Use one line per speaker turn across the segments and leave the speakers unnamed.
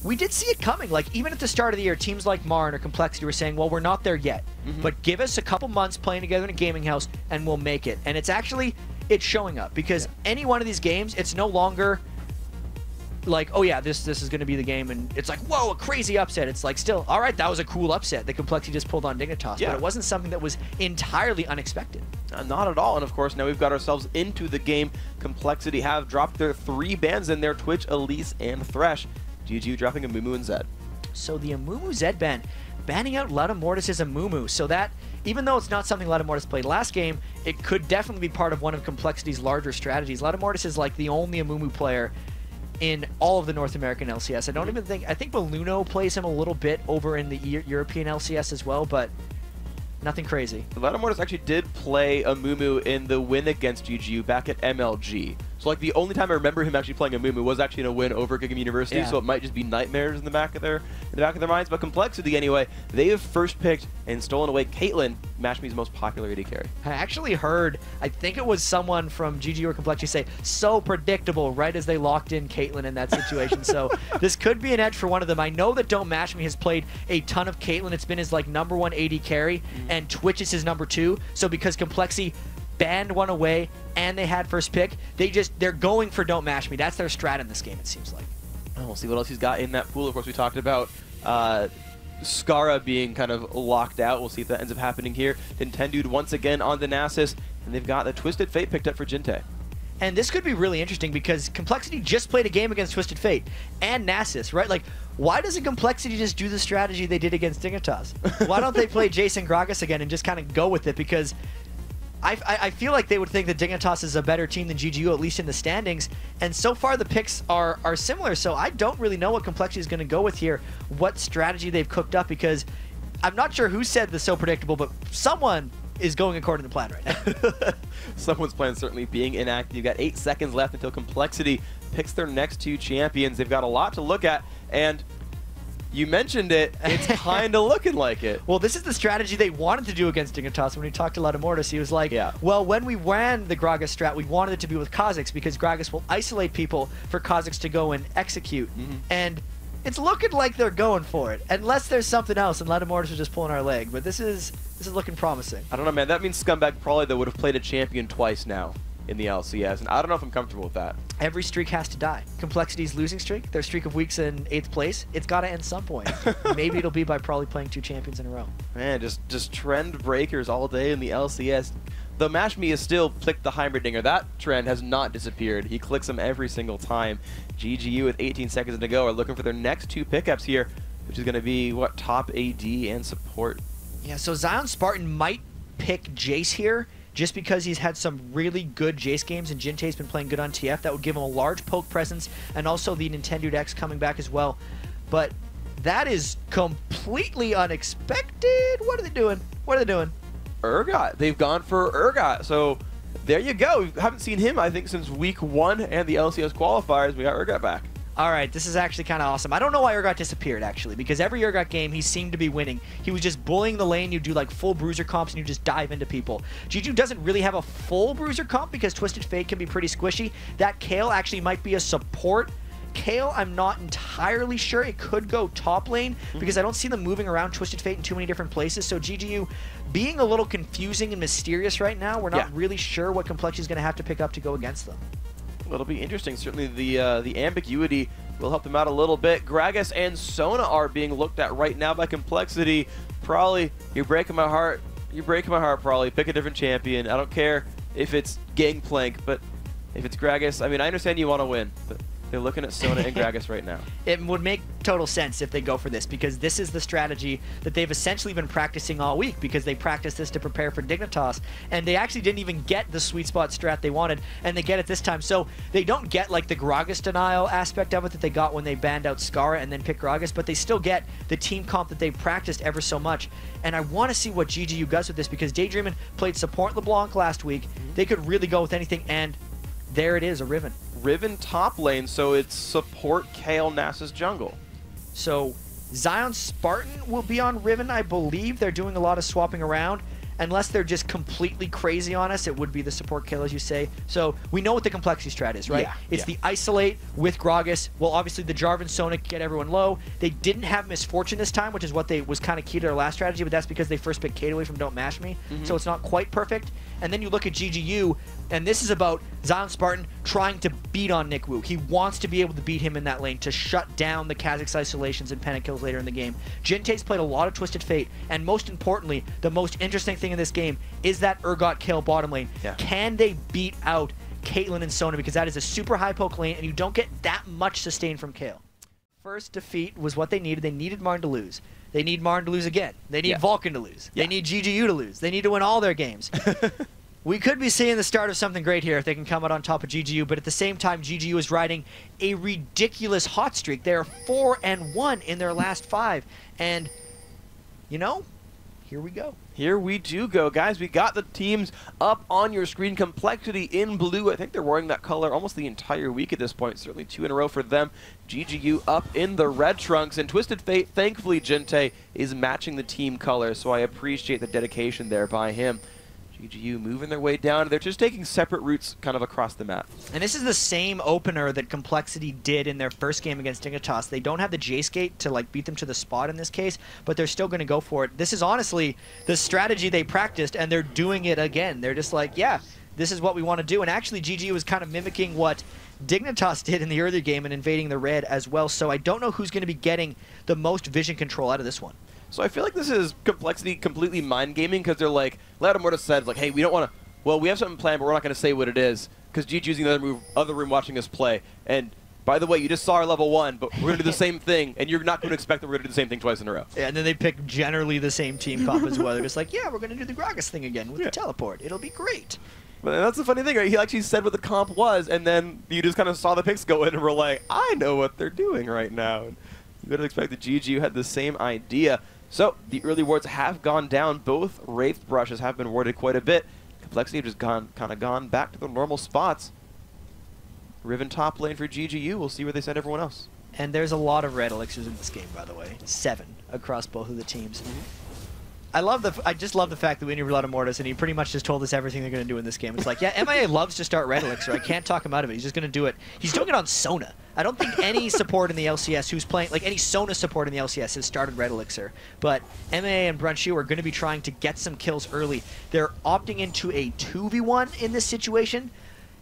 we did see it coming. Like, even at the start of the year, teams like Marn or compLexity were saying, well, we're not there yet, but give us a couple months playing together in a gaming house and we'll make it. And it's actually, it's showing up, because any one of these games, it's no longer like, oh yeah, this is going to be the game, and it's like, whoa, a crazy upset. It's like, still, all right, that was a cool upset that compLexity just pulled on Dignitas, but it wasn't something that was entirely unexpected.
Not at all. And of course, now we've got ourselves into the game. compLexity have dropped their 3 bans in there: Twitch, Elise, and Thresh. GGU dropping Amumu and Zed.
So the Amumu Zed ban, banning out Ludamortis' Amumu. So that, even though it's not something Ludamortis played last game, it could definitely be part of one of compLexity's larger strategies. Ludamortis is like the only Amumu player in all of the North American LCS. I don't even think, I think Balluno plays him a little bit over in the European LCS as well, but nothing crazy.
Ludamortis actually did play Amumu in the win against GGU back at MLG. So like the only time I remember him actually playing Amumu was actually in a win over Gigam University, so it might just be nightmares in the back of their minds. But compLexity anyway, they have first picked and stolen away Caitlyn, MashMe's most popular AD carry.
I actually heard, I think it was someone from GGU or compLexity say, so predictable, right as they locked in Caitlyn in that situation. So this could be an edge for one of them. I know that Don't Mash Me has played a ton of Caitlyn. It's been his like #1 AD carry, and Twitch is his #2. So because compLexity banned one away and they had first pick, they're going for Don't Mash Me. That's their strat in this game, it seems like.
Oh, we'll see what else he's got in that pool. Of course, we talked about Skara being kind of locked out. We'll see if that ends up happening here. Nintendude once again on the Nasus, and they've got the Twisted Fate picked up for Jinte.
And this could be really interesting because compLexity just played a game against Twisted Fate and Nasus, right? Like, why doesn't compLexity just do the strategy they did against Dignitas? Why don't they play Jason Gragas again and just kind of go with it? Because I feel like they would think that Dignitas is a better team than GGU, at least in the standings. And so far, the picks are similar. So I don't really know what compLexity is going to go with here, what strategy they've cooked up, because I'm not sure who said this so predictable, but someone is going according to plan right now.
Someone's plan certainly being enacted. You've got 8 seconds left until compLexity picks their next 2 champions. They've got a lot to look at, and you mentioned it, it's kind of looking like it.
Well, this is the strategy they wanted to do against Dignitas. When he talked to Ludamortis, he was like, well, when we ran the Gragas strat, we wanted it to be with Kha'Zix because Gragas will isolate people for Kha'Zix to go and execute. And it's looking like they're going for it, unless there's something else and Ludamortis was just pulling our leg. But this is looking promising.
I don't know, man. That means Scumbag probably that would have played a champion twice now in the LCS, and I don't know if I'm comfortable with that.
Every streak has to die. compLexity's losing streak, their streak of weeks in 8th place, it's got to end some point. Maybe it'll be by probably playing 2 champions in a row.
Man, just trend breakers all day in the LCS. Though MashMe has still clicked the Heimerdinger, that trend has not disappeared. He clicks them every single time. GGU with 18 seconds to go are looking for their next 2 pickups here, which is going to be, what, top AD and support.
Yeah, so Zion Spartan might pick Jace here, just because he's had some really good Jace games and Jinte's been playing good on TF. That would give him a large poke presence, and also the Nintendo X coming back as well. But that is completely unexpected. What are they doing? What are they doing?
Urgot. They've gone for Urgot. So there you go. We haven't seen him, I think, since week 1 and the LCS qualifiers. We got Urgot back.
All right, this is actually kind of awesome. I don't know why Urgot disappeared, actually, because every Urgot game, he seemed to be winning. He was just bullying the lane. You do, like, full bruiser comps, and you just dive into people. GGU doesn't really have a full bruiser comp because Twisted Fate can be pretty squishy. That Kale actually might be a support. Kale, I'm not entirely sure. It could go top lane because I don't see them moving around Twisted Fate in too many different places. So GGU being a little confusing and mysterious right now. We're not really sure what compLexity is going to have to pick up to go against them.
Well, it'll be interesting. Certainly the ambiguity will help them out a little bit. Gragas and Sona are being looked at right now by compLexity. Probably, you're breaking my heart. You're breaking my heart, probably. Pick a different champion. I don't care if it's Gangplank, but if it's Gragas, I mean, I understand you want to win, but they're looking at Sona and Gragas right now.
It would make total sense if they go for this, because this is the strategy that they've essentially been practicing all week, because they practiced this to prepare for Dignitas, and they actually didn't even get the sweet spot strat they wanted, and they get it this time. So they don't get like the Gragas denial aspect of it that they got when they banned out Skara and then picked Gragas, but they still get the team comp that they practiced ever so much. And I want to see what GGU does with this, because Daydreamin played support LeBlanc last week. They could really go with anything, and there it is, a Riven.
Riven top lane, so it's support Kale Nasus jungle.
So Zion Spartan will be on Riven, I believe. They're doing a lot of swapping around. unless they're just completely crazy on us, it would be the support kill, as you say. So we know what the complexity strat is, right?
Yeah,
It's the isolate with Gragas. Well, obviously the Jarvan Sona get everyone low. They didn't have Misfortune this time, which is what was kind of key to their last strategy, but that's because they first picked Kate away from Don't Mash Me. So it's not quite perfect. And then you look at GGU, and this is about Zion Spartan trying to beat on Nick Wu. He wants to be able to beat him in that lane, to shut down the Kha'Zix isolations and panic kills later in the game. Jintae's played a lot of Twisted Fate, and most importantly, the most interesting thing in this game is that Urgot kill bottom lane.
Yeah.
Can they beat out Caitlyn and Sona? Because that is a super high poke lane, and you don't get that much sustain from Kayle. First defeat was what they needed. They needed Marn to lose. They need Marn to lose again. They need Vulcan to lose. They need GGU to lose. They need to win all their games. We could be seeing the start of something great here if they can come out on top of GGU, but at the same time, GGU is riding a ridiculous hot streak. They are 4-1 in their last 5, and, you know, here we go.
Here we do go, guys. We got the teams up on your screen. Complexity in blue. I think they're wearing that color almost the entire week at this point. Certainly 2 in a row for them. GGU up in the red trunks. And Twisted Fate, thankfully, Jintae is matching the team color, so I appreciate the dedication there by him. GGU moving their way down. They're just taking separate routes kind of across the map.
And this is the same opener that Complexity did in their first game against Dignitas. They don't have the Jace Gate to like beat them to the spot in this case, but they're still going to go for it. This is honestly the strategy they practiced, and they're doing it again. They're just like, yeah, this is what we want to do. And actually, GGU was kind of mimicking what Dignitas did in the earlier game and invading the red as well. So I don't know who's going to be getting the most vision control out of this one.
So I feel like this is Complexity completely mind gaming, because they're like, Loutamortis said, like, hey, we don't want to, well, we have something planned, but we're not going to say what it is, because GGU's in the other room watching us play. And by the way, you just saw our level 1, but we're going to do the same thing, and you're not going to expect that we're going to do the same thing twice in a row.
Yeah, and then they pick generally the same team comp as well. They're just like, yeah, we're going to do the Gragas thing again with the teleport. It'll be great.
But that's the funny thing, right? He actually said what the comp was, and then you just kind of saw the picks go in, and we're like, I know what they're doing right now. And you would have expected GGU had the same idea. So, the early wards have gone down. Both Wraith brushes have been warded quite a bit. Complexity have just kind of gone back to their normal spots. Riven top lane for GGU. We'll see where they send everyone else.
And there's a lot of red elixirs in this game, by the way. 7 across both of the teams. I just love the fact that we interviewed Loutamortis, and he pretty much just told us everything they're going to do in this game. It's like, yeah, MIA loves to start red elixir. I can't talk him out of it. He's just going to do it. He's doing it on Sona. I don't think any support in the LCS who's playing, like any Sona support in the LCS has started red elixir. But MIA and Brunchu are going to be trying to get some kills early. They're opting into a 2v1 in this situation.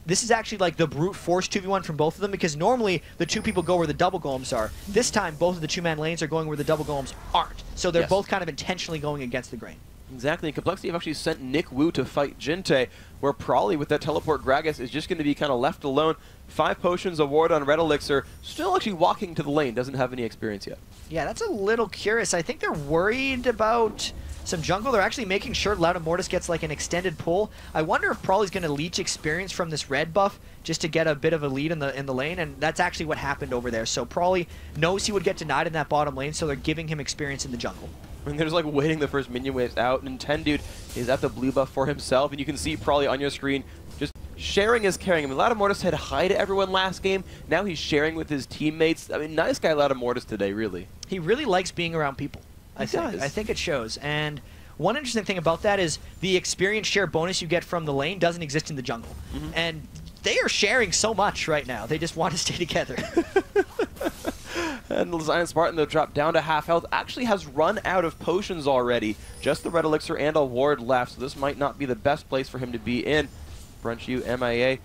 This is actually like the brute force 2v1 from both of them, because normally the 2 people go where the double golems are. This time, both of the 2-man lanes are going where the double golems aren't. So they're both kind of intentionally going against the grain.
Exactly, and Complexity have actually sent Nick Wu to fight Jintae, where probably with that teleport Gragas is just going to be kind of left alone. 5 potions, a ward on red elixir, still actually walking to the lane, doesn't have any experience yet.
Yeah, that's a little curious. I think they're worried about some jungle. They're actually making sure Loutamortis gets like an extended pull. I wonder if Prawley's going to leech experience from this red buff just to get a bit of a lead in the lane, and that's actually what happened over there. So Prawley knows he would get denied in that bottom lane, so they're giving him experience in the jungle.
And there's like waiting the first minion waves out, and Nintendude is at the blue buff for himself, and you can see Prawley on your screen just sharing is caring. I mean, Loutamortis said hi to everyone last game. Now he's sharing with his teammates. I mean, nice guy Loutamortis today, really.
He really likes being around people. I think it shows. And one interesting thing about that is the experience share bonus you get from the lane doesn't exist in the jungle. And they are sharing so much right now. They just want to stay together.
And Zion Spartan, though, dropped down to half health, actually has run out of potions already. Just the red elixir and a ward left, so this might not be the best place for him to be in. Brunchu, MIA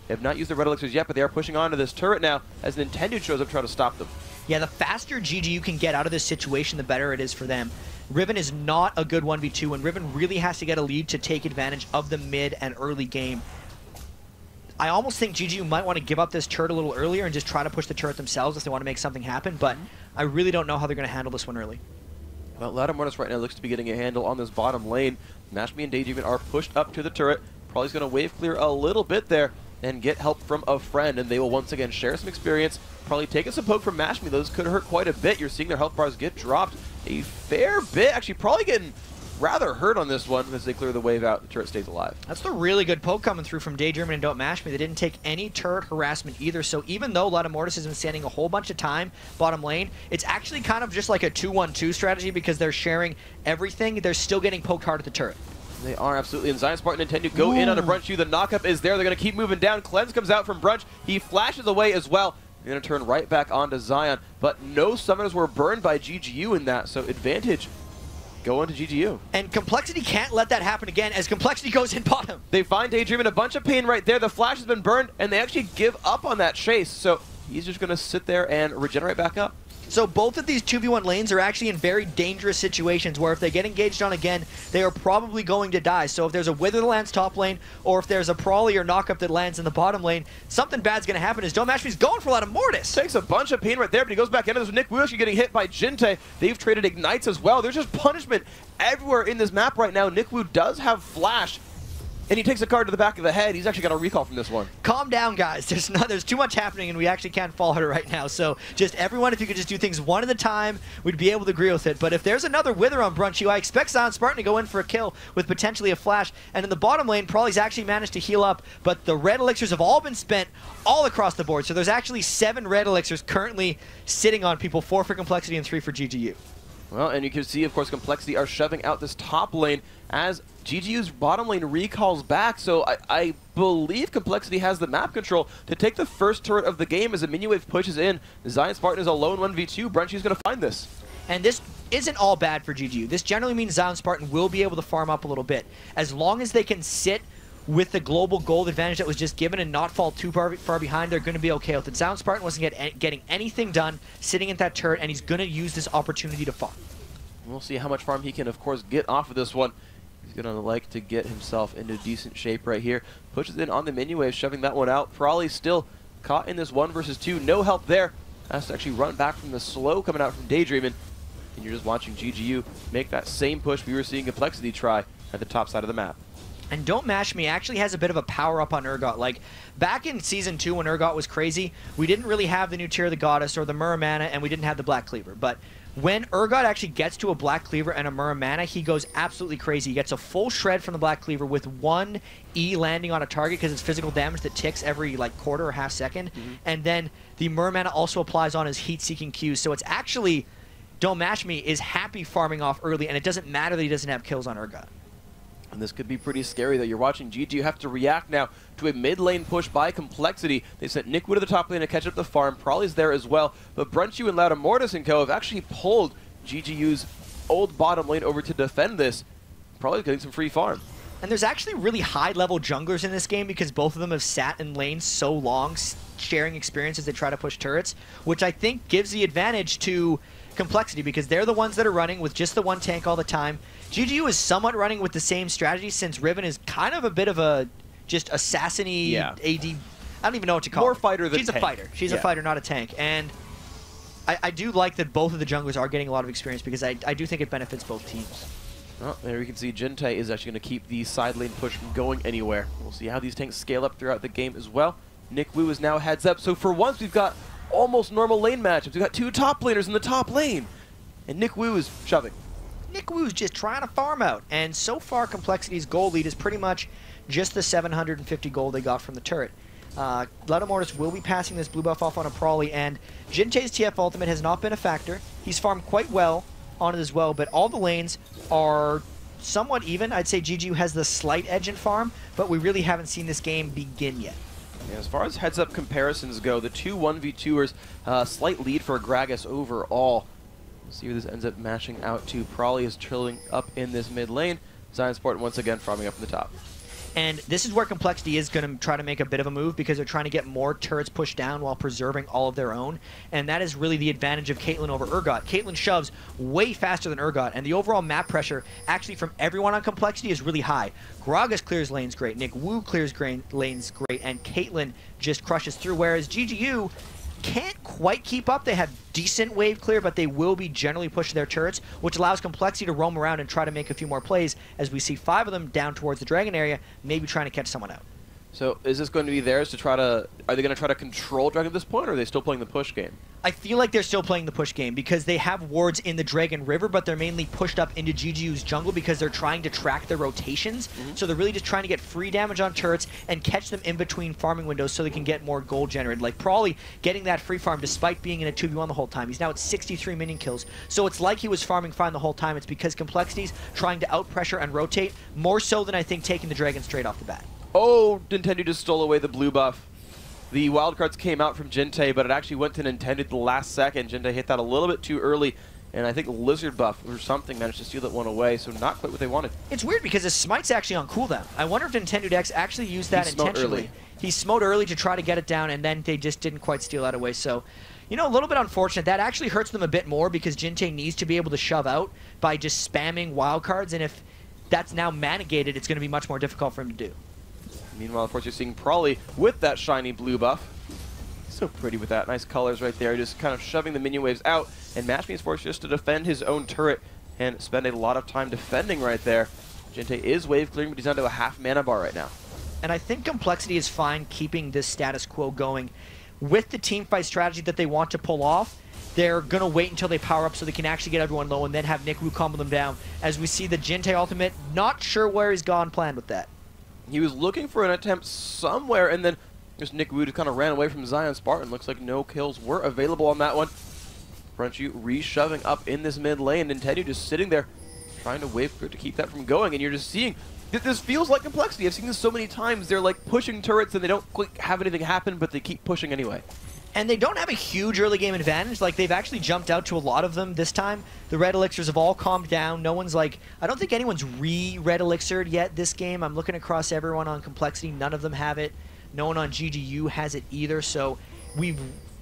have not used the red elixirs yet, but they are pushing onto this turret now as Nintendo shows up to try to stop them.
Yeah, the faster GGU can get out of this situation, the better it is for them. Riven is not a good 1v2, and Riven really has to get a lead to take advantage of the mid and early game. I almost think GGU might want to give up this turret a little earlier and just try to push the turret themselves if they want to make something happen, but I really don't know how they're going to handle this one early.
Well, Loutamortis right now looks to be getting a handle on this bottom lane. Mashme and Daydream are pushed up to the turret. Probably going to wave clear a little bit there and get help from a friend, and they will once again share some experience. Probably taking some poke from Mashme. Those could hurt quite a bit. You're seeing their health bars get dropped a fair bit. Actually, probably getting rather hurt on this one as they clear the wave out. The turret stays alive. That's
the really good poke coming through from Daydream and Don't Mash Me. They didn't take any turret harassment either, so even though Loutamortis has been standing a whole bunch of time bottom lane, it's actually kind of just like a 2-1-2 strategy because they're sharing everything. They're still getting poked hard at the turret.
They are absolutely. And Zion Spartan and Nintendo go in on a Brunch U. The knockup is there. They're going to keep moving down. Cleanse comes out from Brunch. He flashes away as well. They're going to turn right back onto Zion. But no summoners were burned by GGU in that, so advantage going to GGU.
And compLexity can't let that happen again as compLexity goes in bottom.
They find Daydream in a bunch of pain right there. The flash has been burned, and they actually give up on that chase. So he's just going to sit there and regenerate back up.
So both of these 2v1 lanes are actually in very dangerous situations where if they get engaged on again, they are probably going to die. So if there's a Wither that lands top lane, or if there's a Prawley or knockup that lands in the bottom lane, something bad's going to happen as Don't Mash Me's going for a lot of Mortis.
Takes a bunch of pain right there, but he goes back into this. Nick Wu actually getting hit by Jinte. They've traded Ignites as well. There's just punishment everywhere in this map right now. Nick Wu does have Flash, and he takes a card to the back of the head. He's actually got a recall from this one.
Calm down, guys. There's too much happening, and we actually can't follow it right now. So just everyone, if you could just do things one at a time, we'd be able to agree with it. But if there's another Wither on Brunch U, I expect Zion Spartan to go in for a kill with potentially a flash. And in the bottom lane, Prawley's actually managed to heal up, but the red elixirs have all been spent all across the board. So there's actually 7 red elixirs currently sitting on people, 4 for compLexity and 3 for GGU.
Well, and you can see, of course, compLexity are shoving out this top lane as GGU's bottom lane recalls back. So I believe compLexity has the map control to take the first turret of the game as a minion wave pushes in. Zion Spartan is alone 1v2. Brunchy's going to find this.
And this isn't all bad for GGU. This generally means Zion Spartan will be able to farm up a little bit. As long as they can sit with the global gold advantage that was just given and not fall too far behind, they're going to be okay with it. Zion Spartan wasn't getting anything done sitting at that turret, and he's going to use this opportunity to farm.
We'll see how much farm he can, of course, get off of this one. He's going to like to get himself into decent shape right here. Pushes in on the minion wave, shoving that one out. Probably still caught in this 1 versus 2. No help there. Has to actually run back from the slow coming out from Daydreamin'. And you're just watching GGU make that same push we were seeing compLexity try at the top side of the map.
And Don't Mash Me actually has a bit of a power-up on Urgot. Like, back in Season 2 when Urgot was crazy, we didn't really have the new Tear of the Goddess or the Muramana, and we didn't have the Black Cleaver. But when Urgot actually gets to a Black Cleaver and a Muramana, he goes absolutely crazy. He gets a full shred from the Black Cleaver with 1 E landing on a target because it's physical damage that ticks every like quarter or half second. And then the Muramana also applies on his heat-seeking Qs. So it's actually, Don't Mash Me is happy farming off early, and it doesn't matter that he doesn't have kills on Urgot.
And this could be pretty scary, though. You're watching GGU have to react now to a mid lane push by compLexity. They sent Nick Wu to the top lane to catch up the farm. Probably's there as well. But Brunch U and Lauda Mortis and co have actually pulled GGU's old bottom lane over to defend this. Probably getting some free farm.
And there's actually really high-level junglers in this game because both of them have sat in lanes so long, sharing experience as they try to push turrets, which I think gives the advantage to compLexity because they're the ones that are running with just the 1 tank all the time. GGU is somewhat running with the same strategy since Riven is kind of a bit of a just assassin-y AD. I don't even know what to call her.
More fighter than
She's
tank.
a fighter. She's a fighter, not a tank. And I do like that both of the junglers are getting a lot of experience because I do think it benefits both teams.
Well, there you can see Jinte is actually going to keep the side lane push from going anywhere. We'll see how these tanks scale up throughout the game as well. Nick Wu is now heads up. So for once, we've got almost normal lane matchups. We've got 2 top laners in the top lane. And Nick Wu is shoving.
Nick Wu's just trying to farm out. And so far, compLexity's gold lead is pretty much just the 750 gold they got from the turret. Lauda Mortis will be passing this blue buff off on a Prawley, and Jinte's TF ultimate has not been a factor. He's farmed quite well on it as well, but all the lanes are somewhat even. I'd say GGU has the slight edge in farm, but we really haven't seen this game begin yet.
Yeah, as far as heads-up comparisons go, the 2 1v2ers, slight lead for Gragas overall. We'll see who this ends up mashing out to. Prawley is chilling up in this mid lane. Zion Spartan once again farming up in the top.
And this is where compLexity is going to try to make a bit of a move because they're trying to get more turrets pushed down while preserving all of their own. And that is really the advantage of Caitlyn over Urgot. Caitlyn shoves way faster than Urgot, and the overall map pressure actually from everyone on compLexity is really high. Gragas clears lanes great, Nick Wu clears lanes great, and Caitlyn just crushes through, whereas GGU can't quite keep up. They have decent wave clear, but they will be generally pushing their turrets, which allows compLexity to roam around and try to make a few more plays as we see 5 of them down towards the dragon area, maybe trying to catch someone out.
So is this going to be theirs to try to... Are they going to try to control Dragon at this point, or are they still playing the push game?
I feel like they're still playing the push game because they have wards in the Dragon River, but they're mainly pushed up into GGU's jungle because they're trying to track their rotations. So they're really just trying to get free damage on turrets and catch them in between farming windows so they can get more gold generated. Like Prawley getting that free farm despite being in a 2v1 the whole time. He's now at 63 minion kills. So it's like he was farming fine the whole time. It's because complexity's trying to outpressure and rotate more so than I think taking the Dragon straight off the bat.
Oh, Nintendo just stole away the blue buff. The wildcards came out from Jintei, but it actually went to Nintendo at the last second. Jintei hit that a little bit too early, and I think Lizard buff or something managed to steal that one away, so not quite what they wanted.
It's weird because his smite's actually on cooldown. I wonder if Nintendo Dex actually used that intentionally. He smote early to try to get it down, and then they just didn't quite steal that away. So, you know, a little bit unfortunate. That actually hurts them a bit more because Jintei needs to be able to shove out by just spamming wildcards, and if that's now manigated, it's going to be much more difficult for him to do.
Meanwhile, of course, you're seeing Prawley with that shiny blue buff. So pretty with that. Nice colors right there. Just kind of shoving the minion waves out. And Mashmi is forced just to defend his own turret and spend a lot of time defending right there. Jintei is wave clearing, but he's down to a half mana bar right now.
And I think compLexity is fine keeping this status quo going. With the teamfight strategy that they want to pull off, they're going to wait until they power up so they can actually get everyone low and then have Nick Wu combo them down. As we see the Jintei ultimate, not sure where he's gone planned with that.
He was looking for an attempt somewhere, and then just Nick Wu just kind of ran away from Zion Spartan. Looks like no kills were available on that one. Frenchie re-shoving up in this mid lane. Nintendo just sitting there trying to wave clear to keep that from going, and you're just seeing this feels like compLexity. I've seen this so many times. They're like pushing turrets and they don't quite have anything happen, but they keep pushing anyway.
And they don't have a huge early game advantage. Like, they've actually jumped out to a lot of them this time. The red elixirs have all calmed down. No one's like, I don't think anyone's re-red elixired yet this game. I'm looking across everyone on compLexity. None of them have it. No one on GGU has it either. So we've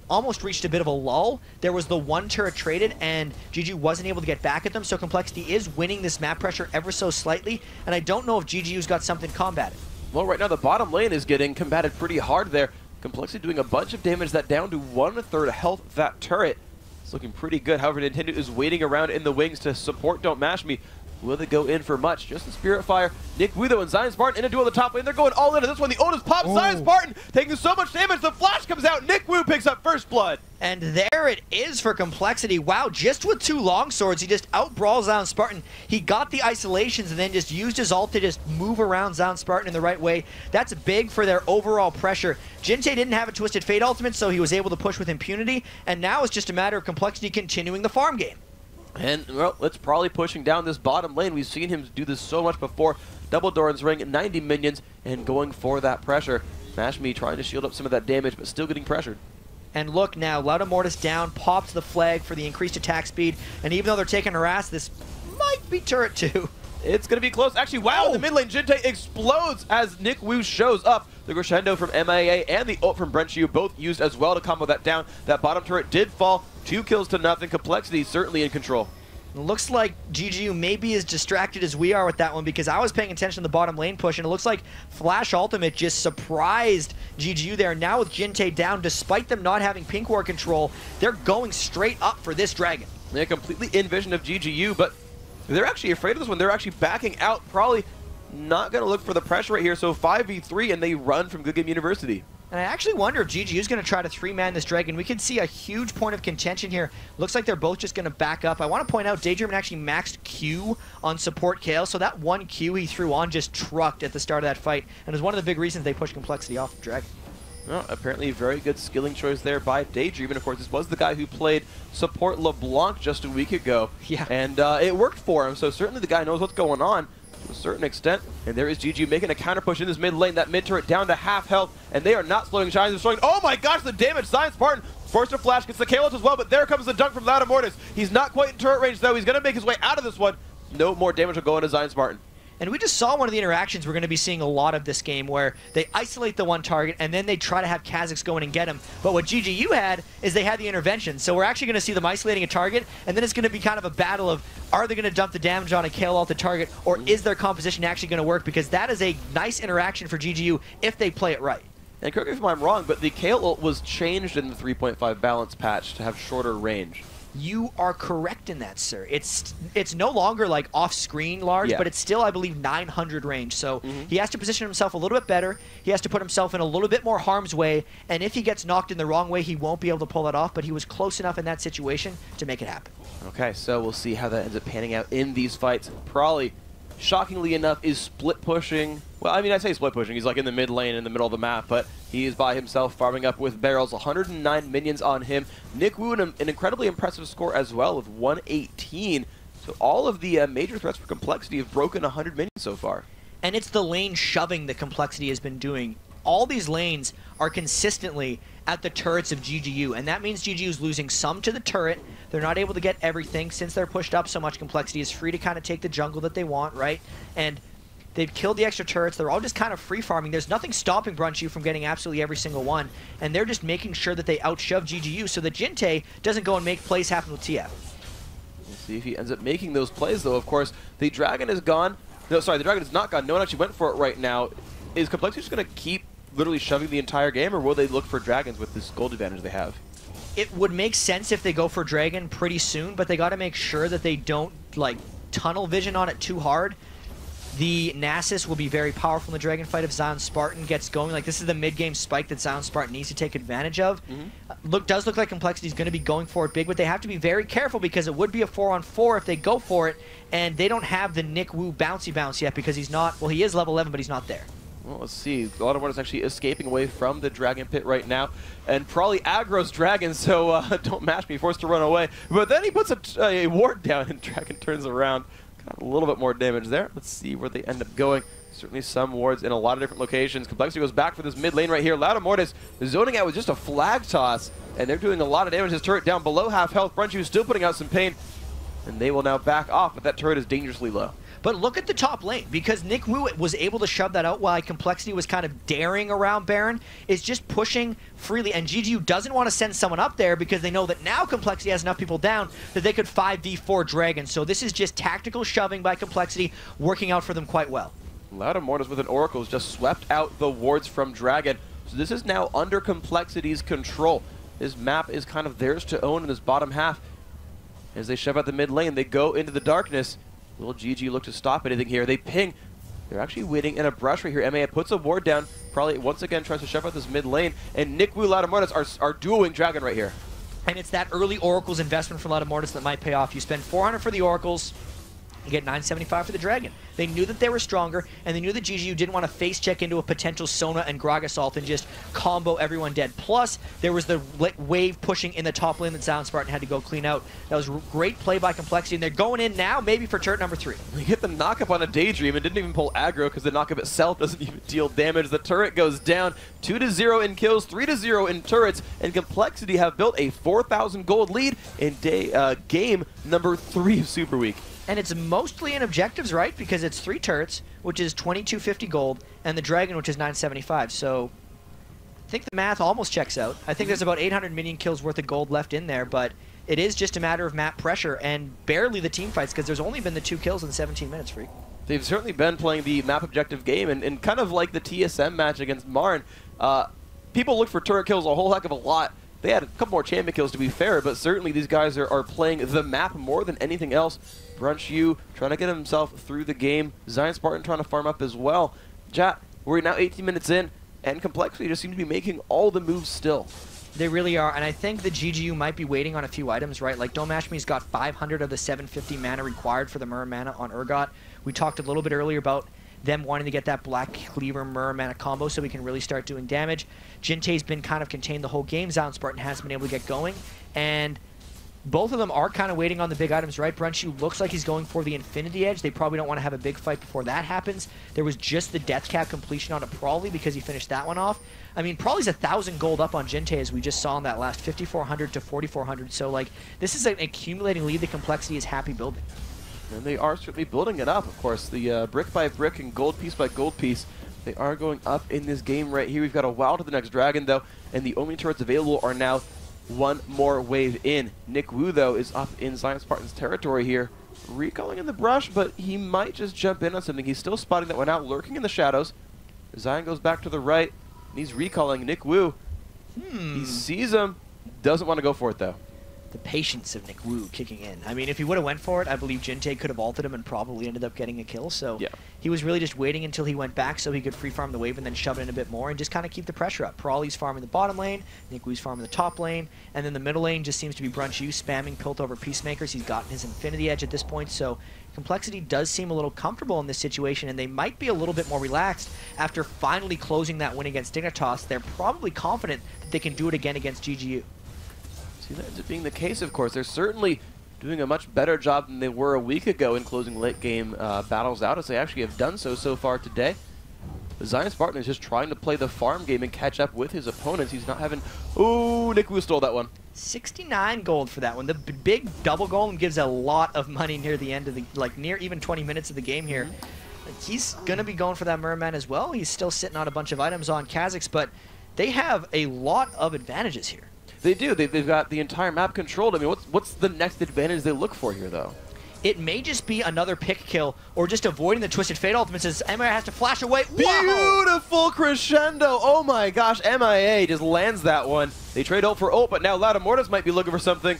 almost reached a bit of a lull. There was the one turret traded, and GGU wasn't able to get back at them. So compLexity is winning this map pressure ever so slightly. And I don't know if GGU's got something combated.
Well, right now the bottom lane is getting combated pretty hard there. compLexity doing a bunch of damage, that down to 1/3 health of that turret. It's looking pretty good. However, Nintendo is waiting around in the wings to support Don't Mash Me. Will they go in for much? Just the Spirit Fire. Nick Wu, though, and Zion Spartan in a duel on the top lane. They're going all into this one. The Otis pops. Zion Spartan taking so much damage. The flash comes out. Nick Wu picks up first blood.
And there it is for compLexity. Wow, just with 2 longswords, he just outbrawls Zion Spartan. He got the isolations and then just used his ult to just move around Zion Spartan in the right way. That's big for their overall pressure. Jintei didn't have a Twisted Fate ultimate, so he was able to push with impunity. And now it's just a matter of compLexity continuing the farm game.
And, well, it's probably pushing down this bottom lane. We've seen him do this so much before. Double Doran's Ring, 90 minions, and going for that pressure. Mashmi trying to shield up some of that damage, but still getting pressured.
And look now, Lauda Mortis down, pops the flag for the increased attack speed, and even though they're taking harass, this might be turret 2.
It's going to be close. Actually, wow, in the mid lane, Jintei explodes as Nick Wu shows up. The crescendo from MIA and the ult from Brenchiu both used as well to combo that down. That bottom turret did fall. 2 kills to nothing. compLexity certainly in control.
It looks like GGU may be as distracted as we are with that one because I was paying attention to the bottom lane push, and it looks like Flash Ultimate just surprised GGU there. Now with Jintei down, despite them not having Pink War control, they're going straight up for this dragon.
They're completely in vision of GGU, but they're actually afraid of this one. They're actually backing out, probably not going to look for the pressure right here. So 5v3, and they run from Good Game University. And
I actually wonder if GGU is going to try to 3-man this dragon. We can see a huge point of contention here. Looks like they're both just going to back up. I want to point out Daydream actually maxed Q on support Kale, so that 1 Q he threw on just trucked at the start of that fight, and is one of the big reasons they pushed compLexity off the dragon.
Well, apparently very good skilling choice there by Daydream, and of course this was the guy who played support LeBlanc just a week ago.
Yeah.
And it worked for him, so certainly the guy knows what's going on to a certain extent. And there is GGU making a counter push in this mid lane. That mid turret down to half health, and they are not slowing Shines. They're slowing. Oh my gosh, the damage! Zion Spartan forced to flash, gets the Kalos as well, but there comes the dunk from Lauda Mortis. He's not quite in turret range though. He's going to make his way out of this one. No more damage will go into Zion Spartan.
And we just saw one of the interactions we're going to be seeing a lot of this game where they isolate the one target and then they try to have Kha'Zix go in and get him. But what GGU had is they had the intervention. So we're actually going to see them isolating a target, and then it's going to be kind of a battle of, are they going to dump the damage on a Kale ult the target, or is their composition actually going to work? Because that is a nice interaction for GGU if they play it right.
And correct me if I'm wrong, but the Kale ult was changed in the 3.5 balance patch to have shorter range.
You are correct in that, sir. It's no longer like off-screen large, but it's still, I believe, 900 range. So he has to position himself a little bit better. He has to put himself in a little bit more harm's way. And if he gets knocked in the wrong way, he won't be able to pull that off. But he was close enough in that situation to make it happen. Okay,
so we'll see how that ends up panning out in these fights. Probably, shockingly enough, is split pushing. Well, I mean, I say split pushing. He's like in the mid lane in the middle of the map, but he is by himself farming up with barrels. 109 minions on him. Nick Wu, an incredibly impressive score as well with 118. So all of the major threats for compLexity have broken 100 minions so far.
And it's the lane shoving that compLexity has been doing. All these lanes are consistently at the turrets of GGU, and that means GGU is losing some to the turret. They're not able to get everything. Since they're pushed up so much, compLexity is free to kind of take the jungle that they want, right? And they've killed the extra turrets. They're all just kind of free farming. There's nothing stopping Brunchu from getting absolutely every single one, and they're just making sure that they outshove GGU so that Jinte doesn't go and make plays happen with TF.
We'll see if he ends up making those plays, though. Of course, the Dragon is gone. No, sorry, the Dragon is not gone. No one actually went for it right now. Is compLexity just going to keep literally shoving the entire game, or will they look for Dragons with this gold advantage they have?
It would make sense if they go for Dragon pretty soon, but they got to make sure that they don't like tunnel vision on it too hard. The Nasus will be very powerful in the Dragon fight if Zion Spartan gets going. Like, this is the mid-game spike that Zion Spartan needs to take advantage of. Does look like compLexity is going to be going for it big, but they have to be very careful because it would be a 4-on-4 if they go for it, and they don't have the Nick Wu bouncy bounce yet because he's not, well, he is level 11, but he's not there.
Well, let's see. A lot of one is actually escaping away from the Dragon Pit right now. And probably aggro's Dragon, so don't mash me, forced to run away. But then he puts a ward down and Dragon turns around. Got a little bit more damage there. Let's see where they end up going. Certainly some wards in a lot of different locations. compLexity goes back for this mid lane right here. Mortis zoning out with just a flag toss. And they're doing a lot of damage. His turret down below half health. Brunchu still putting out some pain. And they will now back off, but that turret is dangerously low.
But look at the top lane, because Nick Wu was able to shove that out while compLexity was kind of daring around Baron, is just pushing freely, and GGU doesn't want to send someone up there because they know that now compLexity has enough people down that they could 5v4 Dragon. So this is just tactical shoving by compLexity, working out for them quite well.
Mortis with an Oracle has just swept out the wards from Dragon. So this is now under compLexity's control. This map is kind of theirs to own in this bottom half. As they shove out the mid lane, they go into the darkness. Will GG look to stop anything here? They ping. They're actually waiting in a brush right here. MA puts a ward down. Probably once again tries to shove out this mid lane. And Nick Wu, Mortis are dueling Dragon right here.
And it's that early Oracles investment for Mortis that might pay off. You spend 400 for the Oracles. You get 975 for the Dragon. They knew that they were stronger, and they knew that GGU didn't want to face check into a potential Sona and Gragas ult and just combo everyone dead. Plus, there was the wave pushing in the top lane that Zion Spartan had to go clean out. That was great play by compLexity, and they're going in now, maybe for turret number 3.
They hit the knockup on a Daydream and didn't even pull aggro because the knockup itself doesn't even deal damage. The turret goes down 2-0 in kills, 3-0 in turrets, and compLexity have built a 4,000 gold lead in game number 3 of Super Week.
And it's mostly in objectives, right? Because it's 3 turrets, which is 2250 gold, and the Dragon, which is 975. So I think the math almost checks out. I think there's about 800 minion kills worth of gold left in there, but it is just a matter of map pressure and barely the team fights because there's only been the 2 kills in 17 minutes, Freak.
They've certainly been playing the map objective game, and kind of like the TSM match against Marn, people look for turret kills a whole heck of a lot. They had a couple more champion kills, to be fair, but certainly these guys are playing the map more than anything else. Brunchu trying to get himself through the game. Zion Spartan trying to farm up as well. Chat, we're now 18 minutes in, and compLexity just seem to be making all the moves still.
They really are, and I think the GGU might be waiting on a few items, right? Like, Don't Mash Me's got 500 of the 750 mana required for the Mirror mana on Urgot. We talked a little bit earlier about them wanting to get that Black Cleaver Mirror mana combo so we can really start doing damage. Jinte's been kind of contained the whole game. Zion Spartan hasn't been able to get going, and both of them are kind of waiting on the big items, right? Brunchu looks like he's going for the Infinity Edge. They probably don't want to have a big fight before that happens. There was just the Death Cap completion on a Prawley because he finished that one off. I mean, Prawley's 1,000 gold up on Jinte, as we just saw in that last 5,400 to 4,400. So, like, this is an accumulating lead that compLexity is happy building.
And they are certainly building it up, of course. The brick by brick and gold piece by gold piece, they are going up in this game right here. We've got a while to the next Dragon, though, and the only turrets available are now one more wave in. Nick Wu, though, is up in Zion Spartan's territory here. Recalling in the brush, but he might just jump in on something. He's still spotting that one out, lurking in the shadows. Zion goes back to the right, and he's recalling Nick Wu. He sees him, doesn't want to go for it, though.
The patience of Nick Wu kicking in. I mean, if he would have went for it, I believe Jinte could have ulted him and probably ended up getting a kill. So
yeah.
He was really just waiting until he went back so he could free farm the wave and then shove it in a bit more and just kind of keep the pressure up. Prawley's farming the bottom lane, Nick Wu's farming the top lane, and then the middle lane just seems to be Brunch U spamming Pilt over Peacemakers. He's gotten his Infinity Edge at this point, so compLexity does seem a little comfortable in this situation, and they might be a little bit more relaxed after finally closing that win against Dignitas. They're probably confident that they can do it again against GGU.
See, that ends up being the case, of course. They're certainly doing a much better job than they were a week ago in closing late-game battles out, as they actually have done so far today. The Zion Spartan is just trying to play the farm game and catch up with his opponents. He's not having... Ooh, Nick Wu stole that one.
69 gold for that one. The big double goal gives a lot of money near the end of the... like, near even 20 minutes of the game here. He's going to be going for that Merman as well. He's still sitting on a bunch of items on Kha'Zix, but they have a lot of advantages here.
They do. They've got the entire map controlled. I mean, what's the next advantage they look for here, though?
It may just be another pick kill or just avoiding the Twisted Fate ultimate since MIA has to flash away.
Beautiful crescendo. Oh my gosh, MIA just lands that one. They trade ult for ult, but now Latimortis might be looking for something.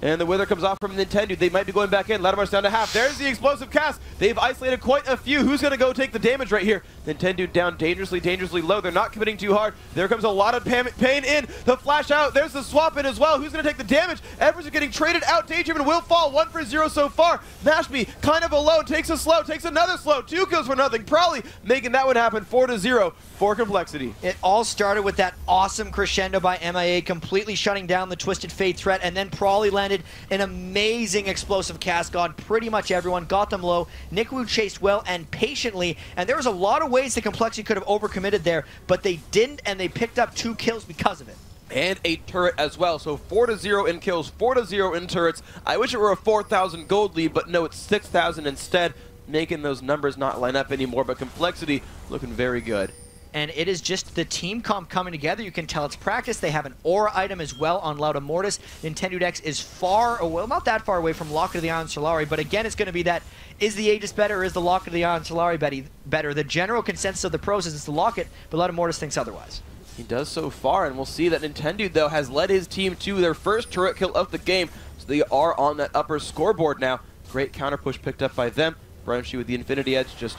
And the Wither comes off from Nintendo. They might be going back in. Latimortis down to half. There's the explosive cast. They've isolated quite a few. Who's going to go take the damage right here? Nintendo down dangerously low. They're not committing too hard. There comes a lot of pain in. The flash out. There's the swap in as well. Who's going to take the damage? Evers are getting traded out. Daydream will fall. 1 for 0 so far. Mashby kind of alone. Takes a slow. Takes another slow. 2 kills for nothing. Probably making that one happen. 4-0 for compLexity.
It all started with that awesome crescendo by MIA, completely shutting down the Twisted Fate threat, and then Prawley landed an amazing explosive cast on pretty much everyone, got them low. Nick Wu chased well and patiently, and there was a lot of ways that compLexity could have overcommitted there, but they didn't, and they picked up 2 kills because of it.
And a turret as well, so 4-0 in kills, 4-0 in turrets. I wish it were a 4,000 gold lead, but no, it's 6,000 instead, making those numbers not line up anymore, but compLexity looking very good.
And it is just the team comp coming together. You can tell it's practice. They have an aura item as well on Latimortis. Nintendo Dex is far, well, not that far away from Locket of the Iron Solari, but again, it's going to be that, is the Aegis better or is the Locket of the Iron Solari better? The general consensus of the pros is it's the Locket, but Latimortis thinks otherwise.
He does so far, and we'll see that Nintendo, though, has led his team to their first turret kill of the game, so they are on that upper scoreboard now. Great counter push picked up by them. Brunchy with the Infinity Edge just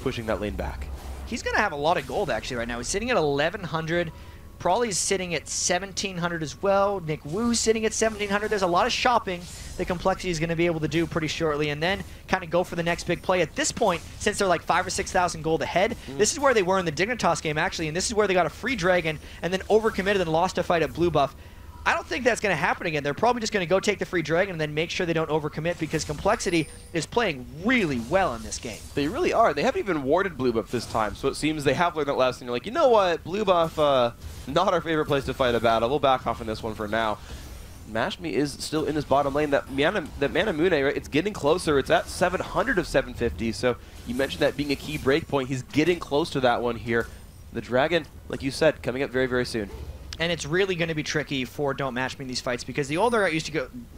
pushing that lane back.
He's going to have a lot of gold, actually, right now. He's sitting at 1,100. Prawley's sitting at 1,700 as well. Nick Wu's sitting at 1,700. There's a lot of shopping that compLexity is going to be able to do pretty shortly, and then kind of go for the next big play. At this point, since they're like 5,000 or 6,000 gold ahead, this is where they were in the Dignitas game, actually, and this is where they got a free dragon and then overcommitted and lost a fight at blue buff. I don't think that's going to happen again. They're probably just going to go take the free dragon and then make sure they don't overcommit because compLexity is playing really well in this game.
They really are. They haven't even warded blue buff this time, so it seems they have learned that lesson. You're like, you know what? Blue buff, not our favorite place to fight a battle. We'll back off on this one for now. Mashmi is still in his bottom lane. That Manamune, right, it's getting closer. It's at 700 of 750, so you mentioned that being a key break point. He's getting close to that one here. The dragon, like you said, coming up very, very soon.
And it's really going to be tricky for Don't Match Me in these fights because the older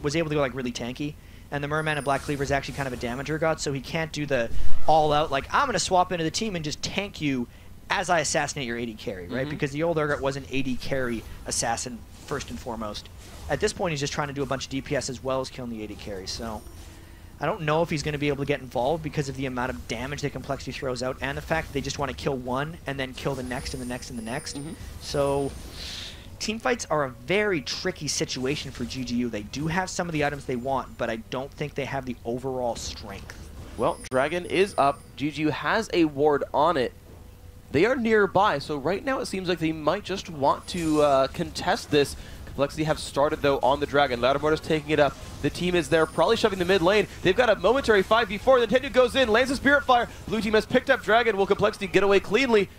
was able to go like really tanky, and the Merman and Black Cleaver is actually kind of a damager god, so he can't do the all-out, like, I'm going to swap into the team and just tank you as I assassinate your AD carry, right? Because the old Urgot was an AD carry assassin first and foremost. At this point, he's just trying to do a bunch of DPS as well as killing the AD carry, so I don't know if he's going to be able to get involved because of the amount of damage that compLexity throws out and the fact that they just want to kill one and then kill the next and the next and the next. So teamfights are a very tricky situation for GGU. They do have some of the items they want, but I don't think they have the overall strength.
Well, Dragon is up. GGU has a ward on it. They are nearby, so right now it seems like they might just want to contest this. compLexity have started, though, on the Dragon. Latimortis taking it up. The team is there, probably shoving the mid lane. They've got a momentary 5v4. Nintendo goes in, lands a Spirit Fire. Blue team has picked up Dragon. Will compLexity get away cleanly?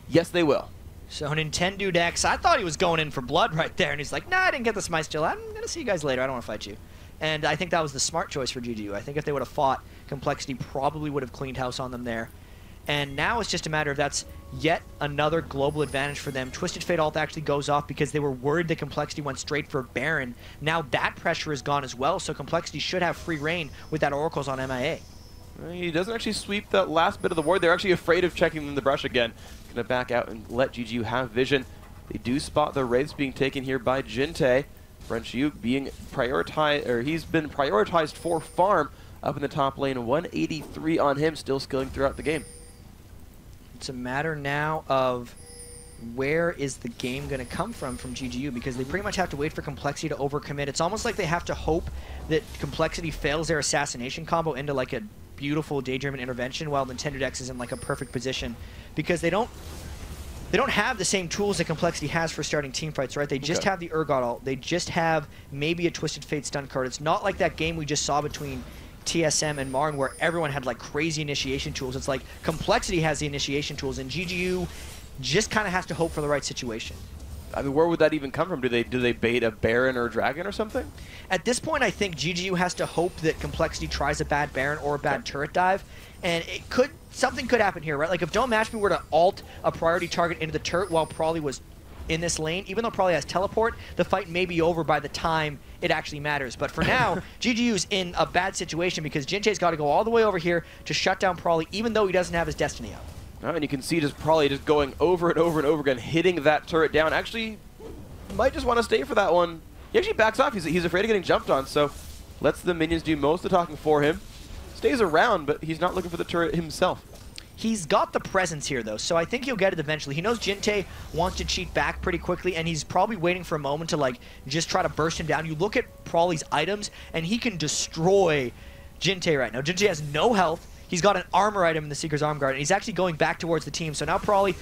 Yes, they will.
So Nintendo Dex, I thought he was going in for blood right there, and he's like, nah, I didn't get the smite still. I'm going to see you guys later. I don't want to fight you. And I think that was the smart choice for GGU. I think if they would have fought, compLexity probably would have cleaned house on them there. And now it's just a matter of that's yet another global advantage for them. Twisted Fate ult actually goes off because they were worried that compLexity went straight for Baron. Now that pressure is gone as well, so compLexity should have free reign with that Oracles on MIA.
He doesn't actually sweep that last bit of the ward. They're actually afraid of checking them in the brush again. Going to back out and let GGU have vision. They do spot the Wraiths being taken here by Jinte. Yu being prioritized, or he's been prioritized for farm up in the top lane. 183 on him, still skilling throughout the game.
It's a matter now of where is the game going to come from GGU, because they pretty much have to wait for compLexity to overcommit. It's almost like they have to hope that compLexity fails their assassination combo into like a beautiful daydream intervention while Nintendo Dex is in like a perfect position, because they don't have the same tools that compLexity has for starting team fights, right? They just have the Urgot ult. They just have maybe a Twisted Fate stun card. It's not like that game we just saw between TSM and Marn where everyone had like crazy initiation tools. It's like compLexity has the initiation tools, and GGU just kind of has to hope for the right situation.
I mean, where would that even come from? Do they bait a Baron or a Dragon or something?
At this point, I think GGU has to hope that compLexity tries a bad Baron or a bad turret dive, and something could happen here, right? Like if Don't Match Me were to ult a priority target into the turret while Prawley was in this lane, even though Prawley has teleport, the fight may be over by the time it actually matters. But for now, GGU's in a bad situation because Jintae's got to go all the way over here to shut down Prawley, even though he doesn't have his Destiny out.
And you can see just Prawley just going over and over and over again, hitting that turret down. Actually, might just want to stay for that one. He actually backs off. He's afraid of getting jumped on, so lets the minions do most of the talking for him. Stays around, but he's not looking for the turret himself.
He's got the presence here, though, so I think he'll get it eventually. He knows Jintae wants to cheat back pretty quickly, and he's probably waiting for a moment to, like, just try to burst him down. You look at Prawley's items, and he can destroy Jintae right now. Jintae has no health. He's got an armor item in the Seeker's Arm Guard, and he's actually going back towards the team. So now Prawley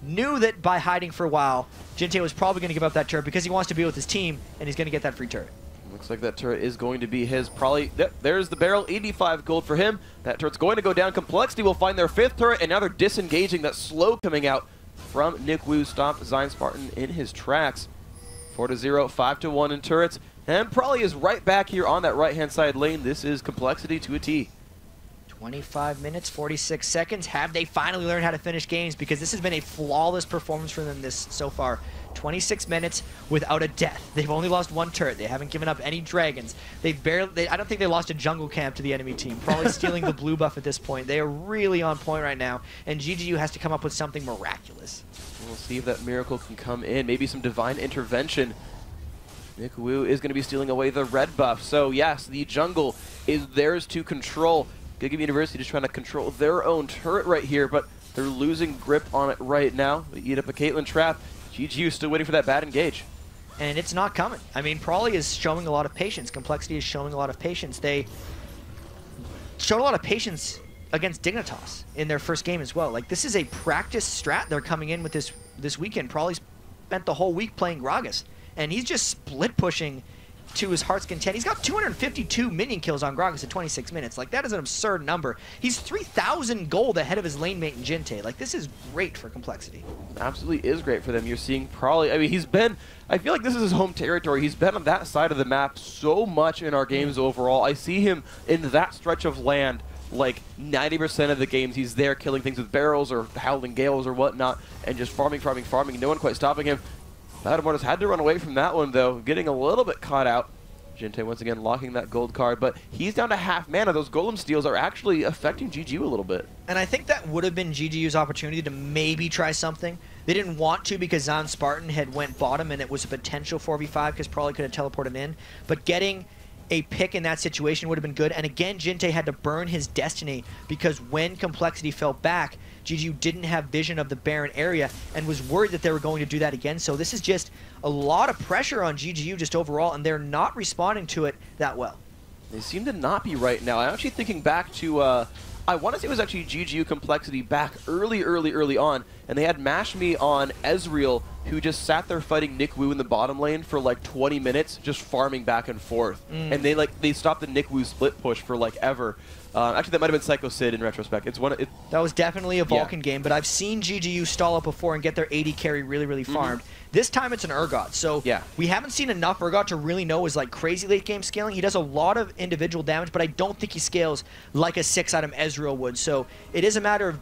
knew that by hiding for a while, Jintae was probably going to give up that turret because he wants to be with his team, and he's going to get that free turret.
Looks like that turret is going to be his. Probably, there's the barrel, 85 gold for him. That turret's going to go down. compLexity will find their 5th turret, and now they're disengaging. That slow coming out from NickWoo stopped Zion Spartan in his tracks. 4-0, 5-1 in turrets, and Prawley is right back here on that right-hand side lane. This is compLexity to a T.
25 minutes, 46 seconds. Have they finally learned how to finish games? Because this has been a flawless performance for them so far. 26 minutes without a death. They've only lost 1 turret. They haven't given up any dragons. I don't think they lost a jungle camp to the enemy team. Probably stealing the blue buff at this point. They are really on point right now, and GGU has to come up with something miraculous.
We'll see if that miracle can come in. Maybe some divine intervention. NickWoo is going to be stealing away the red buff. So yes, the jungle is theirs to control. Giga University just trying to control their own turret right here, but they're losing grip on it right now. They eat up a Caitlyn trap. GGU still waiting for that bad engage.
And it's not coming. I mean, Prawley is showing a lot of patience. compLexity is showing a lot of patience. They showed a lot of patience against Dignitas in their first game as well. Like, this is a practice strat they're coming in with this weekend. Prawley spent the whole week playing Gragas, and he's just split pushing to his heart's content. He's got 252 minion kills on Gragas at 26 minutes. Like, that is an absurd number. He's 3,000 gold ahead of his lane mate in Jintae. Like, this is great for compLexity.
Absolutely is great for them. You're seeing Prawley. I mean, I feel like this is his home territory. He's been on that side of the map so much in our games overall. I see him in that stretch of land like 90% of the games. He's there killing things with barrels or howling gales or whatnot, and just farming. No one quite stopping him. Battlemortis had to run away from that one, though, getting a little bit caught out. Jintae once again locking that gold card, but he's down to half mana. Those golem steals are actually affecting GGU a little bit.
And I think that would have been GGU's opportunity to maybe try something. They didn't want to because Zion Spartan had went bottom and it was a potential 4v5 because Prawley could have teleported in. But getting a pick in that situation would have been good. And again, Jintae had to burn his Destiny because when compLexity fell back, GGU didn't have vision of the Baron area and was worried that they were going to do that again. So this is just a lot of pressure on GGU just overall, and they're not responding to it that well.
They seem to not be right now. I'm actually thinking back to, I want to say it was actually GGU compLexity back early on, and they had Mash Me on Ezreal, who just sat there fighting NickWoo in the bottom lane for like 20 minutes, just farming back and forth. And they stopped the NickWoo split push for like ever. Actually, that might have been Psycho Sid in retrospect.
That was definitely a Vulcan game, but I've seen GGU stall up before and get their AD carry really farmed. This time it's an Urgot, so we haven't seen enough Urgot to really know his like crazy late game scaling. He does a lot of individual damage, but I don't think he scales like a 6-item Ezreal would. So it is a matter of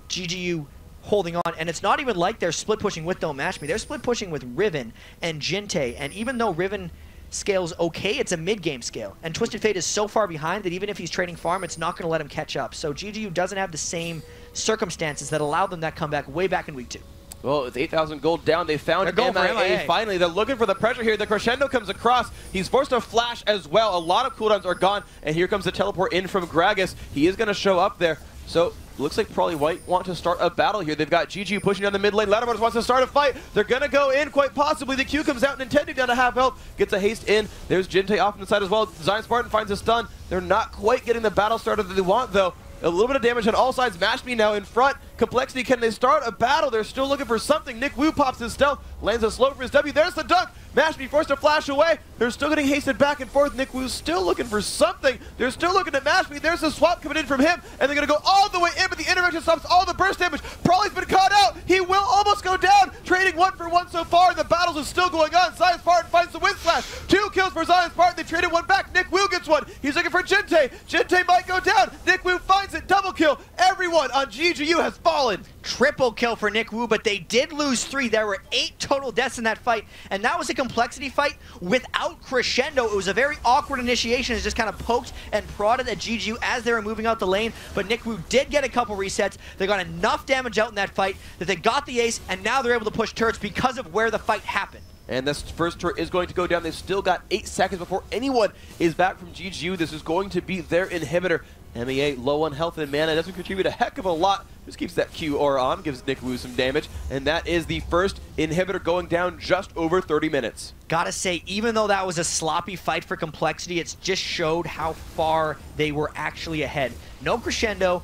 GGU holding on, and it's not even like they're split pushing with Don't Match Me. They're split pushing with Riven and Jintae, and even though Riven scales okay, it's a mid-game scale. And Twisted Fate is so far behind that even if he's trading farm, it's not going to let him catch up. So GGU doesn't have the same circumstances that allowed them that comeback way back in week 2.
Well, it's 8,000 gold down. They found
They're going for
MIA finally. They're looking for the pressure here. The crescendo comes across. He's forced to flash as well. A lot of cooldowns are gone, and here comes the teleport in from Gragas. He is going to show up there. So looks like probably White want to start a battle here. They've got GG pushing down the mid lane. Lattimore wants to start a fight. They're going to go in quite possibly. The Q comes out. Nintendo down to half health. Gets a haste in. There's Jinte off on the side as well. Zion Spartan finds a stun. They're not quite getting the battle started that they want, though. A little bit of damage on all sides. Mashme now in front. compLexity, can they start a battle? They're still looking for something. Nick Wu pops his stealth, lands a slow for his W. There's the dunk. Mashme forced to flash away. They're still getting hasted back and forth. Nick Wu's still looking for something. They're still looking at Mashme. There's a swap coming in from him, and they're going to go all the way in, but the intervention stops all the burst damage. Prawley's been caught out. He will almost go down. Trading 1 for 1 so far. The battles are still going on. Zion Spartan finds the wind slash. 2 kills for Zion Spartan. They traded 1 back. Nick Wu gets 1. He's looking for Jinte. Jinte might go down. Nick Wu finds it. Double kill. Everyone on GGU has fallen.
Triple kill for Nick Wu, but they did lose 3. There were 8 total deaths in that fight, and that was a compLexity fight without crescendo. It was a very awkward initiation. It just kind of poked and prodded at GGU as they were moving out the lane, but Nick Wu did get a couple resets. They got enough damage out in that fight that they got the ace, and now they're able to push turrets because of where the fight happened.
And this first turret is going to go down. They've still got 8 seconds before anyone is back from GGU. This is going to be their inhibitor. MEA low on health and mana, doesn't contribute a heck of a lot. Just keeps that Q aura on, gives Nick Wu some damage. And that is the first inhibitor going down just over 30 minutes.
Gotta say, even though that was a sloppy fight for compLexity, it's just showed how far they were actually ahead. No crescendo,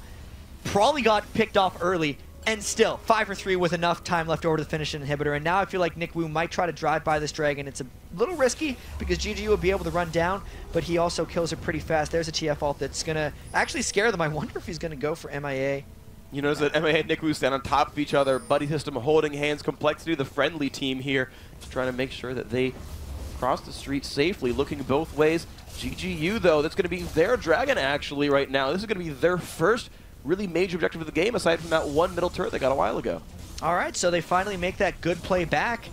probably got picked off early, and still 5 for 3 with enough time left over to finish an inhibitor. And now I feel like Nick Wu might try to drive by this dragon. It's a little risky because GGU will be able to run down, but he also kills it pretty fast. There's a TF ult that's going to actually scare them. I wonder if he's going to go for MIA.
You notice that MIA and Nick Wu stand on top of each other. Buddy system holding hands. compLexity, the friendly team here, is trying to make sure that they cross the street safely, looking both ways. GGU, though, that's going to be their dragon actually right now. This is going to be their first really major objective of the game, aside from that 1 middle turret they got a while ago.
All right, so they finally make that good play back.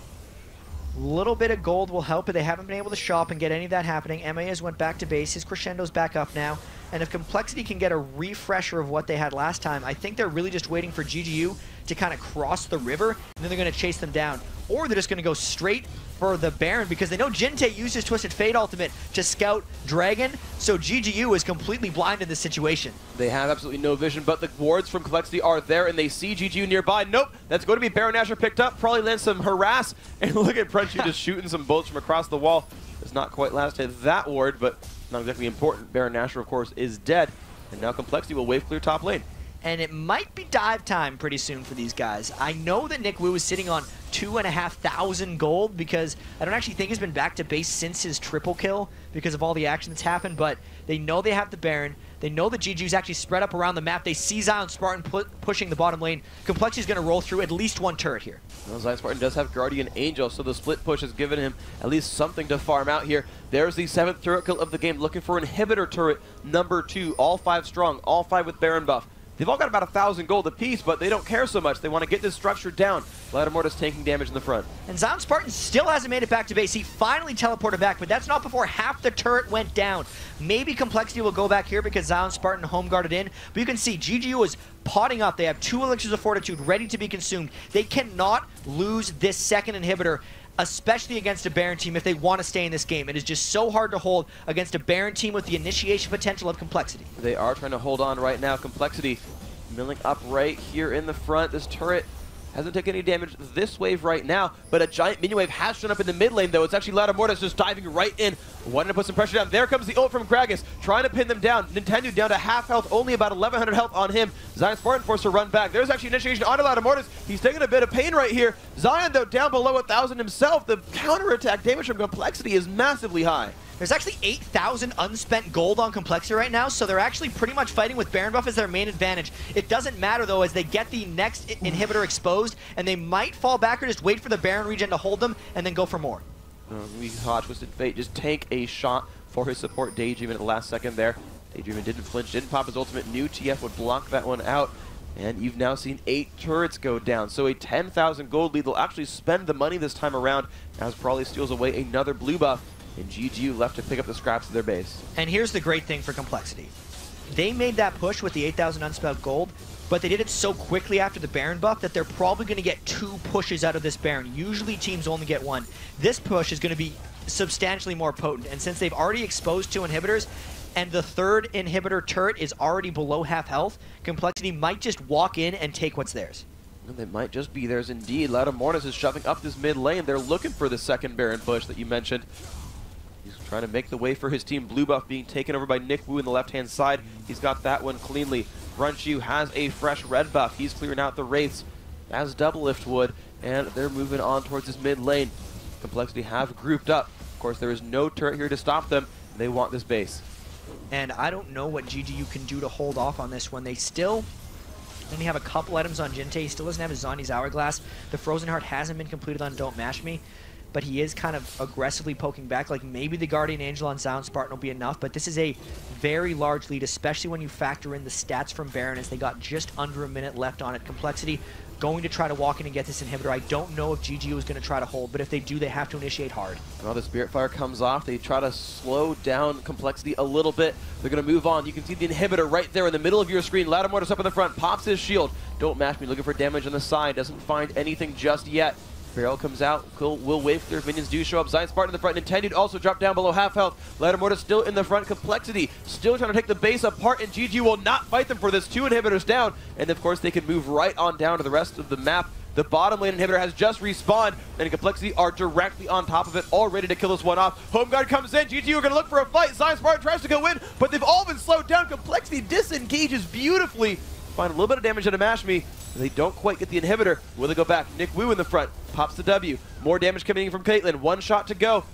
A little bit of gold will help, but they haven't been able to shop and get any of that happening. MAS went back to base. His crescendo's back up now. And if compLexity can get a refresher of what they had last time, I think they're really just waiting for GGU to kind of cross the river, and then they're going to chase them down. Or they're just going to go straight for the Baron, because they know Jinte used his Twisted Fate ultimate to scout Dragon, so GGU is completely blind in this situation.
They have absolutely no vision, but the wards from compLexity are there, and they see GGU nearby. Nope, that's going to be Baron Nashor picked up, probably lands some harass, and look at Prenchu just shooting some bullets from across the wall. Does not quite last hit that ward, but not exactly important. Baron Nashor, of course, is dead, and now compLexity will wave clear top lane.
And it might be dive time pretty soon for these guys. I know that Nick Wu is sitting on 2,500 gold because I don't actually think he's been back to base since his triple kill because of all the action that's happened, but they know they have the Baron. They know that GGU's actually spread up around the map. They see Zion Spartan pushing the bottom lane. compLexity's going to roll through at least 1 turret here.
Well, Zion Spartan does have Guardian Angel, so the split push has given him at least something to farm out here. There's the 7th turret kill of the game, looking for inhibitor turret number 2. All 5 strong, all 5 with Baron buff. They've all got about 1,000 gold apiece, but they don't care so much. They want to get this structure down. Lattimore taking damage in the front. And
Zion Spartan still hasn't made it back to base. He finally teleported back, but that's not before half the turret went down. Maybe compLexity will go back here because Zion Spartan home guarded in, but you can see GGU is potting up. They have 2 Elixirs of Fortitude ready to be consumed. They cannot lose this second inhibitor, especially against a Baron team if they want to stay in this game. It is just so hard to hold against a Baron team with the initiation potential of compLexity.
They are trying to hold on right now. compLexity milling up right here in the front. This turret hasn't taken any damage this wave right now, but a giant minion wave has shown up in the mid lane, though. It's actually Lattimore just diving right in, wanting to put some pressure down. There comes the ult from Gragas, trying to pin them down. Nintendo down to half health, only about 1,100 health on him. Zion Spartan forced to run back. There's actually initiation onto Lattimore. He's taking a bit of pain right here. Zion, though, down below 1,000 himself. The counterattack damage from compLexity is massively high.
There's actually 8,000 unspent gold on compLexity right now, so they're actually pretty much fighting with Baron buff as their main advantage. It doesn't matter, though, as they get the next inhibitor exposed, and they might fall back or just wait for the Baron regen to hold them and then go for more.
We saw Twisted Fate just take a shot for his support Daydream at the last second there. Daydream didn't flinch, didn't pop his ultimate. New TF would block that one out. And you've now seen 8 turrets go down. So a 10,000 gold lead. They'll actually spend the money this time around as Prawley steals away another blue buff. And GGU left to pick up the scraps of their base.
And here's the great thing for compLexity. they made that push with the 8,000 unspelled gold, but they did it so quickly after the Baron buff that they're probably going to get 2 pushes out of this Baron. Usually teams only get 1. This push is going to be substantially more potent, and since they've already exposed 2 inhibitors, and the 3rd inhibitor turret is already below half health, compLexity might just walk in and take what's theirs.
And they might just be theirs indeed. Mortis is shoving up this mid lane. They're looking for the second Baron push that you mentioned. He's trying to make the way for his team. Blue buff being taken over by Nick Wu in the left-hand side. He's got that one cleanly. Brunchu has a fresh red buff. He's clearing out the wraiths, as Doublelift would, and they're moving on towards his mid lane. compLexity have grouped up. Of course, there is no turret here to stop them. They want this base.
And I don't know what GGU can do to hold off on this one. They still only have a couple items on Jinte. He still doesn't have his Zondi's Hourglass. The Frozen Heart hasn't been completed on Don't Mash Me, but he is kind of aggressively poking back. Like, maybe the Guardian Angel on Silent Spartan will be enough, but this is a very large lead, especially when you factor in the stats from Baron, as they got just under a minute left on it. compLexity going to try to walk in and get this inhibitor. I don't know if GGU is going to try to hold, but if they do, they have to initiate hard.
Well, the Spirit Fire comes off. They try to slow down compLexity a little bit. They're going to move on. You can see the inhibitor right there in the middle of your screen. Mortis up in the front, pops his shield. Don't Mash Me, looking for damage on the side. Doesn't find anything just yet. Barrel comes out. Will wait for their minions do show up. Zion Spartan in the front. Intended also drop down below half health. Mortis still in the front. compLexity still trying to take the base apart, and GG will not fight them for this. 2 inhibitors down, and of course they can move right on down to the rest of the map. The bottom lane inhibitor has just respawned, and compLexity are directly on top of it, all ready to kill this one off. Home Guard comes in. GG are going to look for a fight. Zion Spartan tries to go in, but they've all been slowed down. compLexity disengages beautifully. Find a little bit of damage out of Mash Me. They don't quite get the inhibitor. Will they go back? Nick Wu in the front. Pops the W. More damage coming in from Caitlyn. 1 shot to go.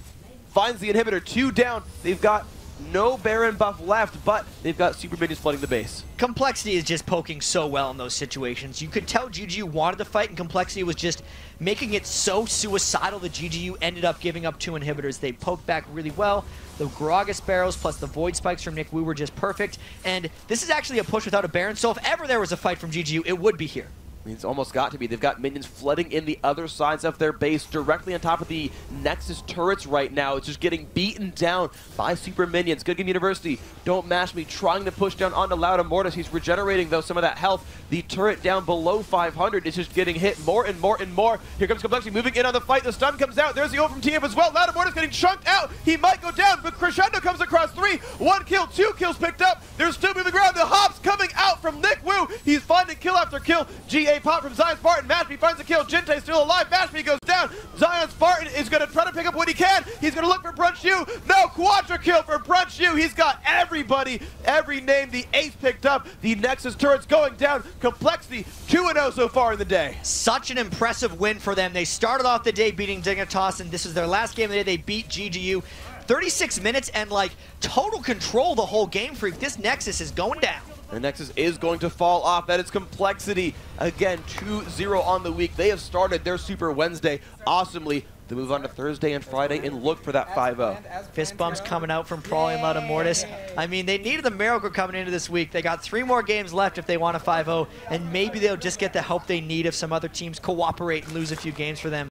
Finds the inhibitor. 2 down. They've got no Baron buff left, but they've got super minions flooding the base.
compLexity is just poking so well in those situations. You could tell GGU wanted to fight, and compLexity was just making it so suicidal that GGU ended up giving up 2 inhibitors. They poked back really well. The Gragas barrels plus the Void Spikes from Nick Wu were just perfect. And this is actually a push without a Baron, so if ever there was a fight from GGU, it would be here.
I mean, it's almost got to be. They've got minions flooding in the other sides of their base, directly on top of the Nexus turrets right now. It's just getting beaten down by super minions. Good Game University, Don't Mash Me, trying to push down onto Mortis. He's regenerating, though, some of that health. The turret down below 500 is just getting hit more and more and more. Here comes compLexity moving in on the fight. The stun comes out. There's the ult from TF as well. Mortis getting chunked out. He might go down, but Crescendo comes across 3. 1 kill, 2 kills picked up. They're still moving around. The hops coming out from Nick Wu. He's finding kill after kill. GA pop from Zion Spartan. Mash Me finds a kill. Jinte still alive. Mash Me goes down. Zion Spartan is going to try to pick up what he can. He's going to look for Brunchu. No, quadra kill for Brunchu. He's got everybody, every name. The ace picked up. The Nexus turret's going down. compLexity 2-0 so far in the day.
Such an impressive win for them. They started off the day beating Dignitas, and this is their last game of the day. They beat GGU. 36 minutes and, like, total control the whole game, Freak. This Nexus is going down.
The Nexus is going to fall off. That is compLexity. Again, 2-0 on the week. They have started their Super Wednesday awesomely. They move on to Thursday and Friday and look for that 5-0.
Fist bumps coming out from Prawley and Mortis. I mean, they needed a miracle coming into this week. They got 3 more games left if they want a 5-0, and maybe they'll just get the help they need if some other teams cooperate and lose a few games for them.